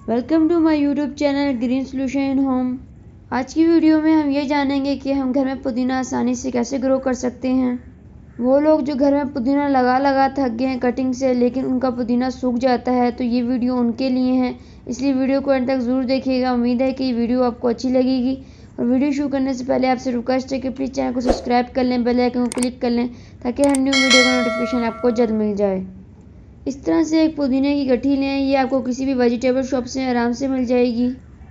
Welcome to my YouTube channel green solution in home. आज की video में हम ये जानेंगे कि हम घर में पुदीना आसानी से कैसे ग्रो कर सकते हैं। वो लोग जो घर में पुदीना लगा थक गए हैं कटिंग से, लेकिन उनका पुदीना सूख जाता है, तो ये वीडियो उनके लिए है। इसलिए वीडियो को अंत तक ज़रूर देखिएगा। उम्मीद है कि ये वीडियो आपको अच्छी लगेगी। और वीडियो शुरू करने से पहले आपसे रिक्वेस्ट है कि प्लीज़ चैनल को सब्सक्राइब कर लें, बेल आइकन को क्लिक कर लें, ताकि हर न्यू वीडियो का नोटिफिकेशन आपको जल्द मिल जाए। इस तरह से एक पुदीने की गठ्ठी लें। ये आपको किसी भी वेजिटेबल शॉप से आराम से मिल जाएगी।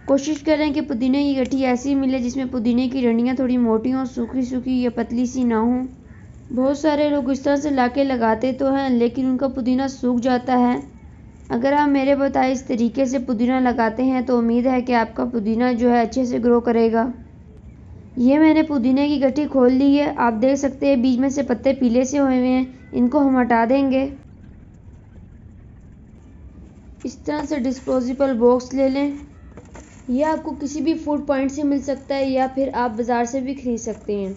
कोशिश करें कि पुदीने की गठ्ठी ऐसी मिले जिसमें पुदीने की डंडियाँ थोड़ी मोटी हों, सूखी सूखी या पतली सी ना हो। बहुत सारे लोग इस तरह से लाके लगाते तो हैं, लेकिन उनका पुदीना सूख जाता है। अगर आप मेरे बताए इस तरीके से पुदीना लगाते हैं तो उम्मीद है कि आपका पुदीना जो है अच्छे से ग्रो करेगा। ये मैंने पुदीने की गठ्ठी खोल ली है। आप देख सकते हैं बीच में से पत्ते पीले से हुए हुए हैं, इनको हम हटा देंगे। इस तरह से डिस्पोजेबल बॉक्स ले लें। यह आपको किसी भी फूड पॉइंट से मिल सकता है या फिर आप बाज़ार से भी खरीद सकते हैं।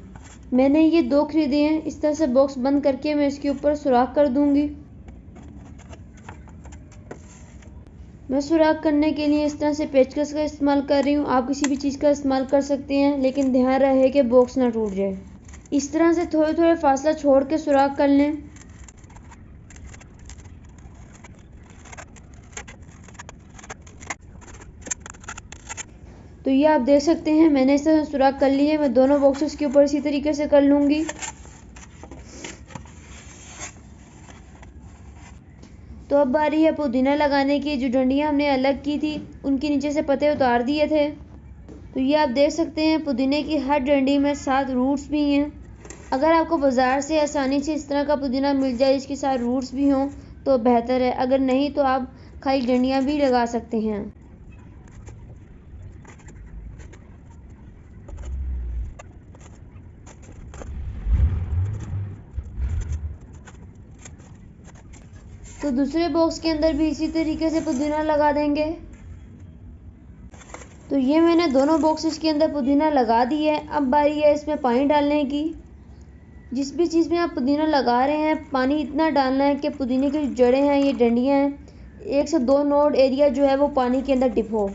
मैंने ये 2 खरीदे हैं। इस तरह से बॉक्स बंद करके मैं इसके ऊपर सुराख कर दूंगी। मैं सुराख करने के लिए इस तरह से पेचकस का इस्तेमाल कर रही हूँ। आप किसी भी चीज़ का इस्तेमाल कर सकते हैं, लेकिन ध्यान रहे कि बॉक्स ना टूट जाए। इस तरह से थोड़े थोड़े फासला छोड़ के सुराख कर लें। तो ये आप देख सकते हैं मैंने इस तरह सुराख कर ली है। मैं दोनों बॉक्सेस के ऊपर इसी तरीके से कर लूँगी। तो अब बारी है पुदीना लगाने की। जो डंडियाँ हमने अलग की थी उनके नीचे से पत्ते उतार दिए थे। तो ये आप देख सकते हैं पुदीने की हर डंडी में 7 रूट्स भी हैं। अगर आपको बाज़ार से आसानी से इस तरह का पुदीना मिल जाए जिसके साथ रूट्स भी हों तो बेहतर है। अगर नहीं तो आप खाली डंडियाँ भी लगा सकते हैं। तो दूसरे बॉक्स के अंदर भी इसी तरीके से पुदीना लगा देंगे। तो ये मैंने दोनों बॉक्सेस के अंदर पुदीना लगा दी है। अब बारी है इसमें पानी डालने की। जिस भी चीज़ में आप पुदीना लगा रहे हैं पानी इतना डालना है कि पुदीने की जो जड़ें हैं, ये डंडियाँ हैं, 1 से 2 नोड एरिया जो है वो पानी के अंदर डिप हो।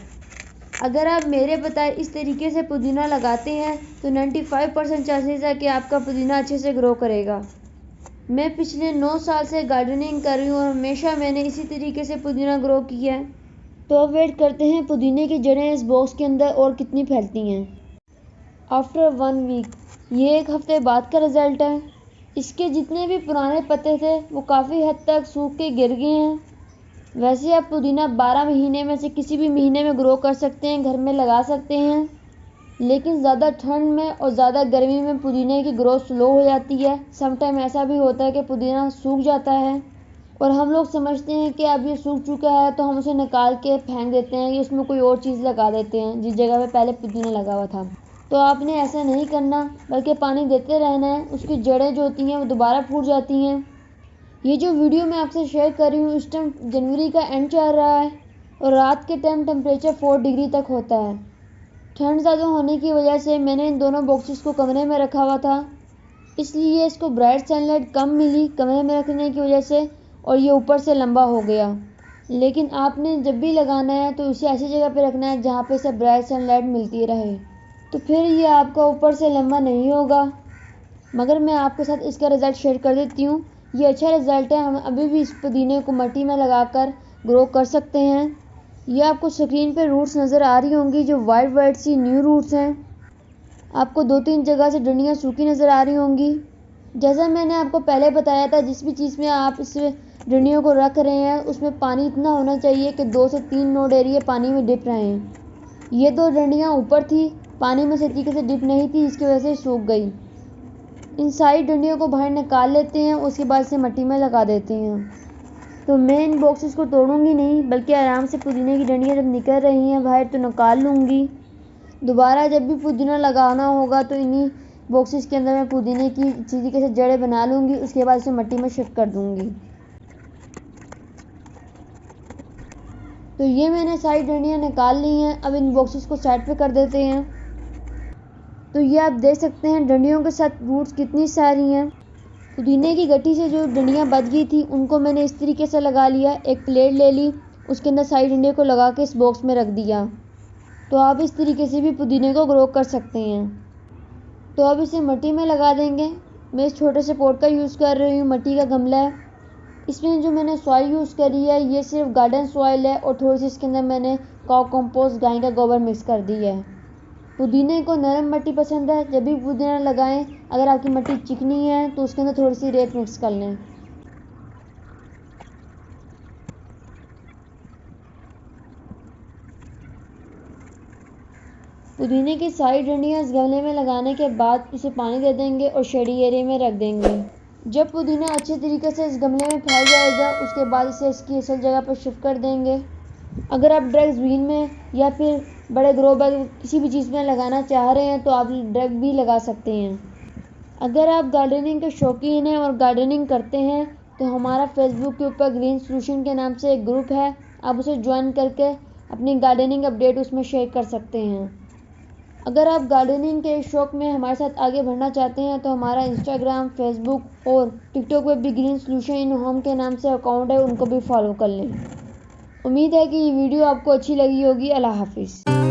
अगर आप मेरे बताए इस तरीके से पुदीना लगाते हैं तो 95% चांसेस है कि आपका पुदीना अच्छे से ग्रो करेगा। मैं पिछले 9 साल से गार्डनिंग कर रही हूँ और हमेशा मैंने इसी तरीके से पुदीना ग्रो किया है। तो अब वेट करते हैं पुदीने की जड़ें इस बॉक्स के अंदर और कितनी फैलती हैं। आफ्टर 1 वीक, ये 1 हफ्ते बाद का रिज़ल्ट है। इसके जितने भी पुराने पत्ते थे वो काफ़ी हद तक सूख के गिर गए हैं। वैसे आप पुदीना 12 महीने में से किसी भी महीने में ग्रो कर सकते हैं, घर में लगा सकते हैं, लेकिन ज़्यादा ठंड में और ज़्यादा गर्मी में पुदीने की ग्रोथ स्लो हो जाती है। समटाइम ऐसा भी होता है कि पुदीना सूख जाता है और हम लोग समझते हैं कि अब ये सूख चुका है तो हम उसे निकाल के फेंक देते हैं या उसमें कोई और चीज़ लगा देते हैं जिस जगह पे पहले पुदीना लगा हुआ था। तो आपने ऐसा नहीं करना, बल्कि पानी देते रहना है। उसकी जड़ें जो होती हैं वो दोबारा फूट जाती हैं। ये जो वीडियो मैं आपसे शेयर कर रही हूँ इस टाइम जनवरी का एंड चल रहा है और रात के टाइम टेम्परेचर 4 डिग्री तक होता है। ठंड ज़्यादा होने की वजह से मैंने इन दोनों बॉक्सेस को कमरे में रखा हुआ था, इसलिए इसको ब्राइट सनलाइट कम मिली कमरे में रखने की वजह से और ये ऊपर से लंबा हो गया। लेकिन आपने जब भी लगाना है तो इसे ऐसी जगह पे रखना है जहाँ पे इसे ब्राइट सनलाइट मिलती रहे, तो फिर ये आपका ऊपर से लंबा नहीं होगा। मगर मैं आपके साथ इसका रिज़ल्ट शेयर कर देती हूँ। ये अच्छा रिज़ल्ट है। हम अभी भी इस पुदीने को मिट्टी में लगाकर ग्रो कर सकते हैं। ये आपको स्क्रीन पे रूट्स नज़र आ रही होंगी जो वाइट सी न्यू रूट्स हैं। आपको 2-3 जगह से डंडियाँ सूखी नज़र आ रही होंगी। जैसा मैंने आपको पहले बताया था, जिस भी चीज़ में आप इस डंडियों को रख रहे हैं उसमें पानी इतना होना चाहिए कि 2 से 3 नोड एरिया पानी में डिप रहे हैं। ये 2 डंडियाँ ऊपर थी, पानी में से तरीके से डिप नहीं थी, इसकी वजह से सूख गई। इन सारी डंडियों को बाहर निकाल लेते हैं, उसके बाद से मिट्टी में लगा देते हैं। तो मैं इन बॉक्सेस को तोड़ूंगी नहीं, बल्कि आराम से पुदीने की डंडियाँ जब निकल रही हैं बाहर तो निकाल लूँगी। दोबारा जब भी पुदीना लगाना होगा तो इन्हीं बॉक्सेस के अंदर मैं पुदीने की इसी तरीके से जड़ें बना लूँगी। उसके बाद इसे मिट्टी में शिफ्ट कर दूँगी। तो ये मैंने सारी डंडियाँ निकाल ली हैं। अब इन बॉक्सेस को साइड पे कर देते हैं। तो ये आप देख सकते हैं डंडियों के साथ रूट्स कितनी सारी हैं। पुदीने की गठ्ठी से जो डंडियाँ बच गई थी उनको मैंने इस तरीके से लगा लिया। एक प्लेट ले ली, उसके अंदर साइड डंडे को लगा के इस बॉक्स में रख दिया। तो आप इस तरीके से भी पुदीने को ग्रो कर सकते हैं। तो अब इसे मिट्टी में लगा देंगे। मैं इस छोटे से पॉट का यूज़ कर रही हूँ, मिट्टी का गमला है। इसमें जो मैंने सॉइल यूज़ करी है ये सिर्फ गार्डन सॉइल है और थोड़ी सी इसके अंदर मैंने काउ कंपोस्ट, गाय का गोबर मिक्स कर दी है। पुदीने को नरम मिट्टी पसंद है, जब भी पुदीना लगाएं अगर आपकी मिट्टी चिकनी है तो उसके अंदर थोड़ी सी रेत मिक्स कर लें। पुदीने की सारी डंडियाँ इस गमले में लगाने के बाद उसे पानी दे देंगे और शेडी एरिया में रख देंगे। जब पुदीना अच्छे तरीके से इस गमले में फैल जाएगा उसके बाद इसे इसकी असल जगह पर शिफ्ट कर देंगे। अगर आप डस्टबिन में या फिर बड़े ग्रो बैग किसी भी चीज़ में लगाना चाह रहे हैं तो आप डग भी लगा सकते हैं। अगर आप गार्डनिंग के शौकीन हैं और गार्डनिंग करते हैं तो हमारा फेसबुक के ऊपर ग्रीन सोल्यूशन के नाम से एक ग्रुप है, आप उसे ज्वाइन करके अपनी गार्डनिंग अपडेट उसमें शेयर कर सकते हैं। अगर आप गार्डनिंग के शौक़ में हमारे साथ आगे बढ़ना चाहते हैं तो हमारा इंस्टाग्राम, फेसबुक और टिकटॉक पे भी ग्रीन सोल्यूशन इन होम के नाम से अकाउंट है, उनको भी फॉलो कर लें। उम्मीद है कि ये वीडियो आपको अच्छी लगी होगी। अल्लाह हाफिज़।